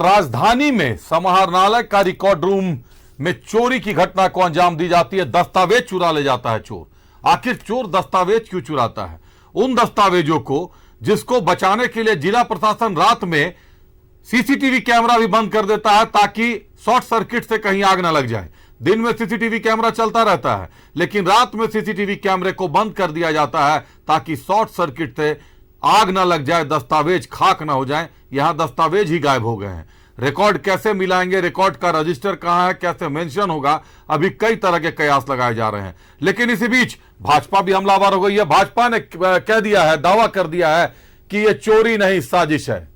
राजधानी में समाहरणालय का रिकॉर्ड रूम में चोरी की घटना को अंजाम दी जाती है। दस्तावेज चुरा ले जाता है चोर। आखिर चोर दस्तावेज क्यों चुराता है? उन दस्तावेजों को जिसको बचाने के लिए जिला प्रशासन रात में सीसीटीवी कैमरा भी बंद कर देता है ताकि शॉर्ट सर्किट से कहीं आग न लग जाए। दिन में सीसीटीवी कैमरा चलता रहता है, लेकिन रात में सीसीटीवी कैमरे को बंद कर दिया जाता है ताकि शॉर्ट सर्किट से आग न लग जाए, दस्तावेज खाक न हो जाए। यहां दस्तावेज ही गायब हो गए हैं। रिकॉर्ड कैसे मिलाएंगे, रिकॉर्ड का रजिस्टर कहां है, कैसे मेंशन होगा, अभी कई तरह के कयास लगाए जा रहे हैं। लेकिन इसी बीच भाजपा भी हमलावर हो गई है। भाजपा ने कह दिया है, दावा कर दिया है कि यह चोरी नहीं साजिश है।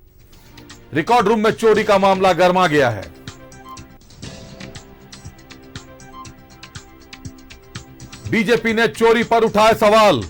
रिकॉर्ड रूम में चोरी का मामला गर्मा गया है। बीजेपी ने चोरी पर उठाए सवाल।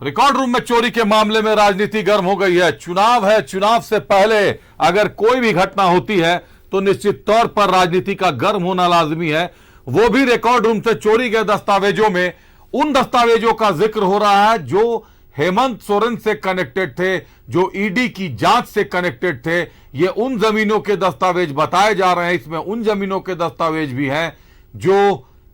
रिकॉर्ड रूम में चोरी के मामले में राजनीति गर्म हो गई है। चुनाव है, चुनाव से पहले अगर कोई भी घटना होती है तो निश्चित तौर पर राजनीति का गर्म होना लाजमी है। वो भी रिकॉर्ड रूम से चोरी गए दस्तावेजों में उन दस्तावेजों का जिक्र हो रहा है जो हेमंत सोरेन से कनेक्टेड थे, जो ईडी की जांच से कनेक्टेड थे। ये उन जमीनों के दस्तावेज बताए जा रहे हैं। इसमें उन जमीनों के दस्तावेज भी हैं जो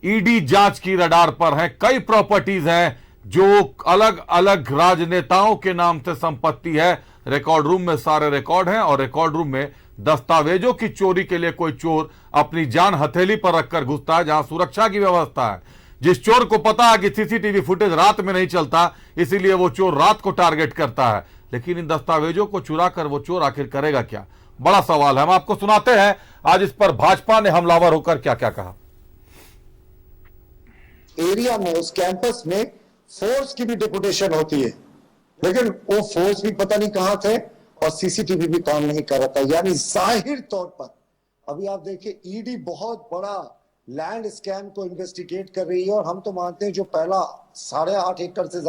ईडी जांच की रडार पर हैं। कई प्रॉपर्टीज हैं जो अलग अलग राजनेताओं के नाम से संपत्ति है। रिकॉर्ड रूम में सारे रिकॉर्ड हैं और रिकॉर्ड रूम में दस्तावेजों की चोरी के लिए कोई चोर अपनी जान हथेली पर रखकर घुसता है, जहां सुरक्षा की व्यवस्था है। जिस चोर को पता है कि सीसीटीवी फुटेज रात में नहीं चलता, इसीलिए वो चोर रात को टारगेट करता है। लेकिन इन दस्तावेजों को चुरा कर वो चोर आखिर करेगा क्या? बड़ा सवाल है। हम आपको सुनाते हैं आज इस पर भाजपा ने हमलावर होकर क्या क्या कहा। एरिया में, उस कैंपस में फोर्स की भी डिपुटेशन होती है, लेकिन वो फोर्स भी पता नहीं कहां थे और सीसीटीवी भी काम नहीं कर रहा था। यानी जाहिर तौर पर अभी आप देखिए ईडी बहुत बड़ा लैंड स्कैम को इन्वेस्टिगेट कर रही है और हम तो मानते हैं जो पहला 8.5 एकड़ से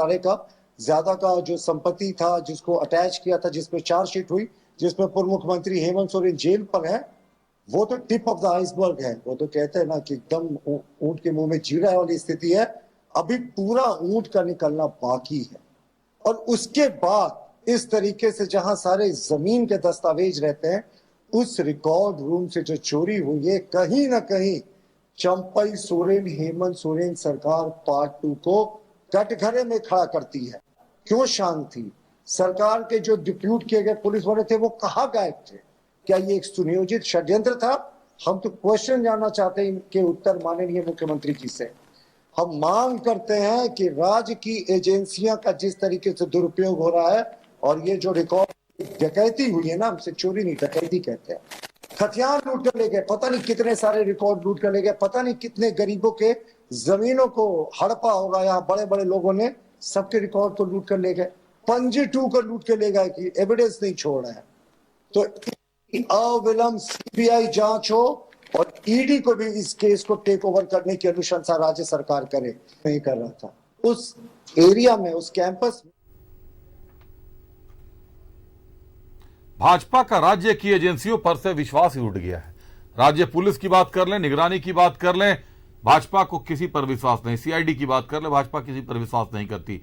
ज्यादा का जो संपत्ति था जिसको अटैच किया था, जिसपे चार्जशीट हुई, जिसमें पूर्व मुख्यमंत्री हेमंत सोरेन जेल पर है, वो तो टिप ऑफ द आइसबर्ग है। वो तो कहते हैं ना कि एकदम ऊंट के मुंह में जीरा वाली स्थिति है। अभी पूरा ऊंट का निकलना बाकी है। और उसके बाद इस तरीके से जहां सारे जमीन के दस्तावेज रहते हैं, उस रिकॉर्ड रूम से जो चोरी हुई है, कहीं ना कहीं चंपई सोरेन, हेमंत सोरेन सरकार पार्ट 2 को कटघरे में खड़ा करती है। क्यों शांत थी? सरकार के जो डिप्यूट किए गए पुलिस वाले थे वो कहां गायब थे? क्या ये एक सुनियोजित षड्यंत्र था? हम तो क्वेश्चन जानना चाहते हैं इनके उत्तर माननीय मुख्यमंत्री जी से। हम मांग करते हैं कि राज्य की एजेंसियां का जिस तरीके से दुरुपयोग हो रहा है, और ये जो रिकॉर्ड डकैती हुई है ना, हमसे चोरी नहीं डकैती कहते हैं, खतियान लूट कर ले गए, पता नहीं कितने सारे रिकॉर्ड लूट कर ले गए, पता नहीं कितने गरीबों के जमीनों को हड़पा होगा। यहाँ बड़े बड़े लोगों ने सबके रिकॉर्ड तो लूट कर ले गए, पंजी 2 को लूट कर ले गए कि एविडेंस नहीं छोड़ रहे हैं। तो अविलंब सीबीआई जांच हो और ईडी को भी इस केस को टेक ओवर करने की अनुशंसा राज्य सरकार करे। नहीं कर रहा था उस एरिया में, उस कैंपस में। भाजपा का राज्य की एजेंसियों पर से विश्वास ही उठ गया है। राज्य पुलिस की बात कर लें, निगरानी की बात कर लें, भाजपा को किसी पर विश्वास नहीं। सीआईडी की बात कर लें, भाजपा किसी पर विश्वास नहीं करती।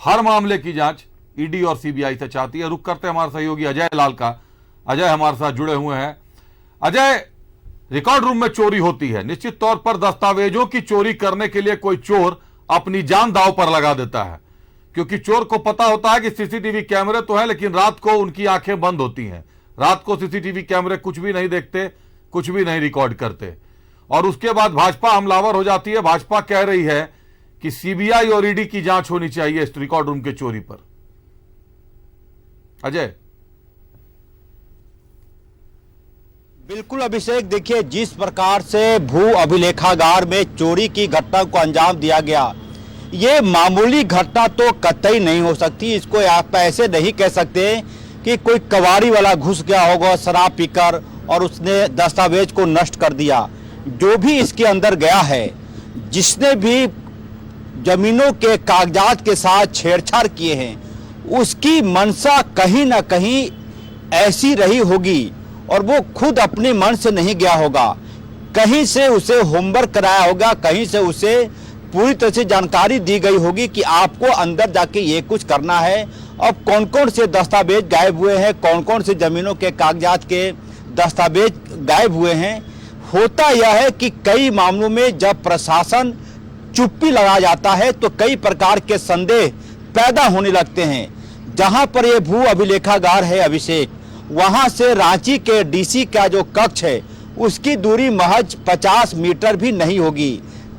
हर मामले की जांच ईडी और सीबीआई से चाहती है। रुक करते हमारे सहयोगी अजय लाल का। अजय हमारे साथ जुड़े हुए हैं। अजय, रिकॉर्ड रूम में चोरी होती है, निश्चित तौर पर दस्तावेजों की चोरी करने के लिए कोई चोर अपनी जान दांव पर लगा देता है, क्योंकि चोर को पता होता है कि सीसीटीवी कैमरे तो है, लेकिन रात को उनकी आंखें बंद होती हैं। रात को सीसीटीवी कैमरे कुछ भी नहीं देखते, कुछ भी नहीं रिकॉर्ड करते। और उसके बाद भाजपा हमलावर हो जाती है। भाजपा कह रही है कि सीबीआई और ईडी की जांच होनी चाहिए इस रिकॉर्ड रूम के चोरी पर। अजय। बिल्कुल अभिषेक, देखिए जिस प्रकार से भू अभिलेखागार में चोरी की घटना को अंजाम दिया गया, ये मामूली घटना तो कतई नहीं हो सकती। इसको आप ऐसे नहीं कह सकते कि कोई कबाड़ी वाला घुस गया होगा शराब पीकर और उसने दस्तावेज को नष्ट कर दिया। जो भी इसके अंदर गया है, जिसने भी जमीनों के कागजात के साथ छेड़छाड़ किए हैं, उसकी मंशा कहीं ना कहीं ऐसी रही होगी और वो खुद अपने मन से नहीं गया होगा। कहीं से उसे होमवर्क कराया होगा, कहीं से उसे पूरी तरह से जानकारी दी गई होगी कि आपको अंदर जाके ये कुछ करना है। अब कौन कौन से दस्तावेज गायब हुए हैं, कौन कौन से जमीनों के कागजात के दस्तावेज गायब हुए हैं। होता यह है कि कई मामलों में जब प्रशासन चुप्पी लगा जाता है तो कई प्रकार के संदेह पैदा होने लगते हैं। जहां पर ये भू अभिलेखागार है अभिषेक, वहां से रांची के डीसी का जो कक्ष है उसकी दूरी महज 50 मीटर भी नहीं होगी।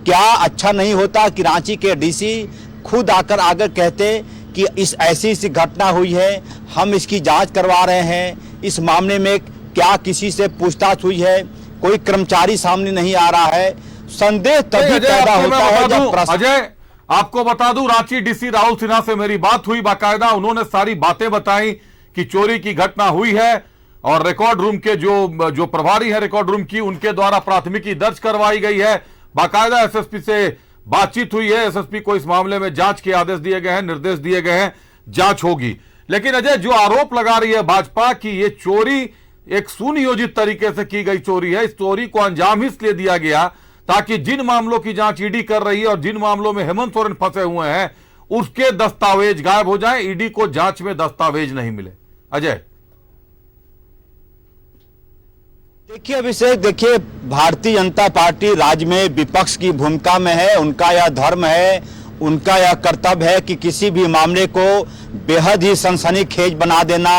क्या अच्छा नहीं होता कि रांची के डीसी खुद आकर कहते कि इस ऐसी घटना हुई है, हम इसकी जांच करवा रहे हैं, इस मामले में क्या किसी से पूछताछ हुई है, कोई कर्मचारी सामने नहीं आ रहा है। संदेह तभी पैदा होता है जब अजय, आपको बता दूं, रांची डीसी राहुल सिन्हा से मेरी बात हुई, बाकायदा उन्होंने सारी बातें बताई कि चोरी की घटना हुई है और रिकॉर्ड रूम के जो प्रभारी है रिकॉर्ड रूम की, उनके द्वारा प्राथमिकी दर्ज करवाई गई है। बाकायदा एसएसपी से बातचीत हुई है, एसएसपी को इस मामले में जांच के आदेश दिए गए हैं, निर्देश दिए गए हैं, जांच होगी। लेकिन अजय, जो आरोप लगा रही है भाजपा कि ये चोरी एक सुनियोजित तरीके से की गई चोरी है, इस चोरी को अंजाम इसलिए दिया गया ताकि जिन मामलों की जांच ईडी कर रही है और जिन मामलों में हेमंत सोरेन फंसे हुए हैं उसके दस्तावेज गायब हो जाएं, ईडी को जांच में दस्तावेज नहीं मिले। अजय, देखिए अभिषेक, देखिए भारतीय जनता पार्टी राज्य में विपक्ष की भूमिका में है। उनका यह धर्म है, उनका यह कर्तव्य है कि किसी भी मामले को बेहद ही सनसनीखेज बना देना।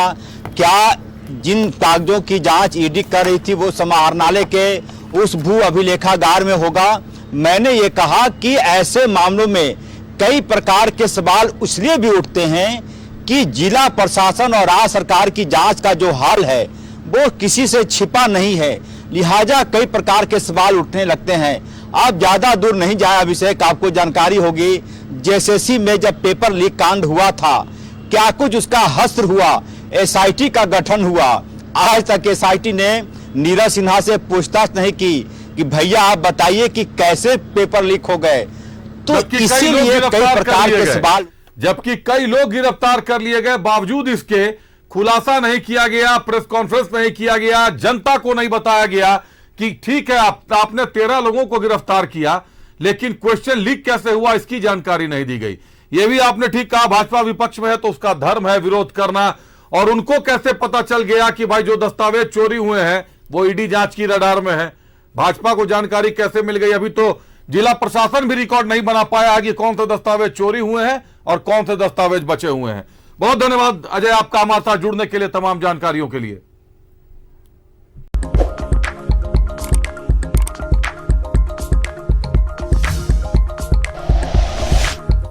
क्या जिन कागजों की जांच ईडी कर रही थी वो समाहरणालय के उस भू अभिलेखागार में होगा? मैंने ये कहा कि ऐसे मामलों में कई प्रकार के सवाल इसलिए भी उठते हैं कि जिला प्रशासन और राज्य सरकार की जांच का जो हाल है वो किसी से छिपा नहीं है, लिहाजा कई प्रकार के सवाल उठने लगते हैं। आप ज्यादा दूर नहीं जाए अभिषेक, आपको जानकारी होगी जेएसएससी में जब पेपर लीक कांड हुआ था, क्या कुछ उसका हस्त्र हुआ, एसआईटी का गठन हुआ। आज तक एसआईटी ने नीरज सिन्हा से पूछताछ नहीं की कि भैया आप बताइए कि कैसे पेपर लीक हो गए। तो इसीलिए कई प्रकार के सवाल, जबकि कई लोग गिरफ्तार कर लिए गए, बावजूद इसके खुलासा नहीं किया गया, प्रेस कॉन्फ्रेंस नहीं किया गया, जनता को नहीं बताया गया कि ठीक है आपने 13 लोगों को गिरफ्तार किया, लेकिन क्वेश्चन लीक कैसे हुआ इसकी जानकारी नहीं दी गई। यह भी आपने ठीक कहा, भाजपा विपक्ष में है तो उसका धर्म है विरोध करना, और उनको कैसे पता चल गया कि भाई जो दस्तावेज चोरी हुए हैं वो ईडी जांच की रडार में है। भाजपा को जानकारी कैसे मिल गई? अभी तो जिला प्रशासन भी रिकॉर्ड नहीं बना पाया कि कौन से दस्तावेज चोरी हुए हैं और कौन से दस्तावेज बचे हुए हैं। बहुत धन्यवाद अजय आपका हमारे साथ जुड़ने के लिए, तमाम जानकारियों के लिए।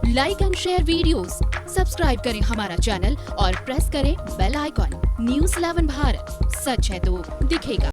Like and share videos, subscribe करें हमारा चैनल और प्रेस करें बेल आइकॉन। न्यूज़ 11 भारत, सच है तो दिखेगा।